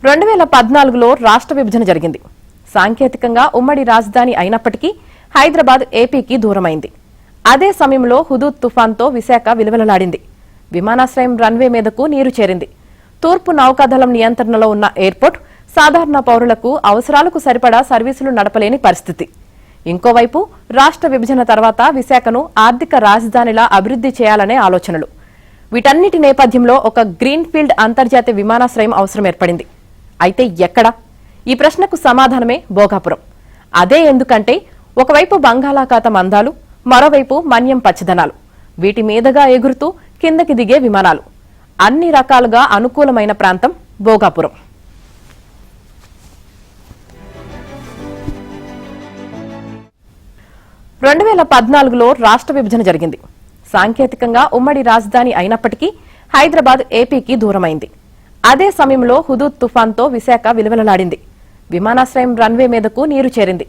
2014లో రాష్ట్ర విభజన జరిగింది. సాంకేతికంగా ఉమ్మడి రాజధాని అయినప్పటికీ హైదరాబాద్ ఏపీకి దూరమైంది. అదే సమయంలో హుదూద్ తుఫాన్తో విశాఖ విలవిలలాడింది. విమానాశ్రయం రన్వే మీదకు నీరు చేరింది. తూర్పు నౌకాదళం నియంత్రణలో ఉన్న ఎయిర్పోర్ట్ సాధారణ పౌరులకు అవసరాలకు సరిపడా సర్వీసులు నడపలేని పరిస్థితి. ఇంకోవైపు రాష్ట్ర విభజన తర్వాత విశాఖను ఆర్థిక రాజధానిలా అభివృద్ధి చేయాలనే ఆలోచనలు. వీటన్నిటి నేపథ్యంలో ఒక గ్రీన్ఫీల్డ్ అంతర్జాతీయ విమానాశ్రయం అవసరం ఏర్పడింది. అయితే ఎక్కడ? ఈ ప్రశ్నకు సమాధానమే భోగాపురం. అదే ఎందుకంటే ఒకవైపు బంగాళాఖాతం అందాలు, మరోవైపు మన్యం పచ్చదనాలు, వీటి మీదుగా ఎగురుతూ కిందకి దిగే విమానాలు, అన్ని రకాలుగా అనుకూలమైన ప్రాంతం భోగాపురం. రెండు 2014లో రాష్ట్ర విభజన జరిగింది. సాంకేతికంగా ఉమ్మడి రాజధాని అయినప్పటికీ హైదరాబాద్ ఏపీకి దూరమైంది. అదే సమయంలో హుదూద్ తుఫాన్తో విశాఖ విలవిలలాడింది. విమానాశ్రయం రన్వే మీదకు నీరు చేరింది.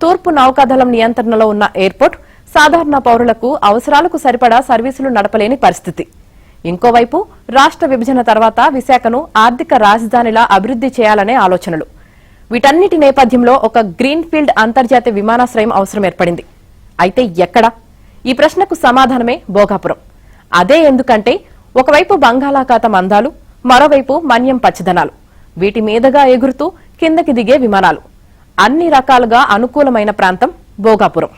తూర్పు నౌకాదళం నియంత్రణలో ఉన్న ఎయిర్పోర్ట్ సాధారణ పౌరులకు అవసరాలకు సరిపడా సర్వీసులు నడపలేని పరిస్థితి. ఇంకోవైపు రాష్ట్ర విభజన తర్వాత విశాఖను ఆర్థిక రాజధానిలా అభివృద్ధి చేయాలనే ఆలోచనలు. వీటన్నిటి నేపథ్యంలో ఒక గ్రీన్ఫీల్డ్ అంతర్జాతీయ విమానాశ్రయం అవసరం ఏర్పడింది. అయితే ఎక్కడ? ఈ ప్రశ్నకు సమాధానమే భోగాపురం. అదే ఎందుకంటే ఒకవైపు బంగాళాఖాతం అందాలు, మరోవైపు మన్యం పచ్చదనాలు, వీటి మీదుగా ఎగురుతూ కిందకి దిగే విమానాలు, అన్ని రకాలుగా అనుకూలమైన ప్రాంతం భోగాపురం.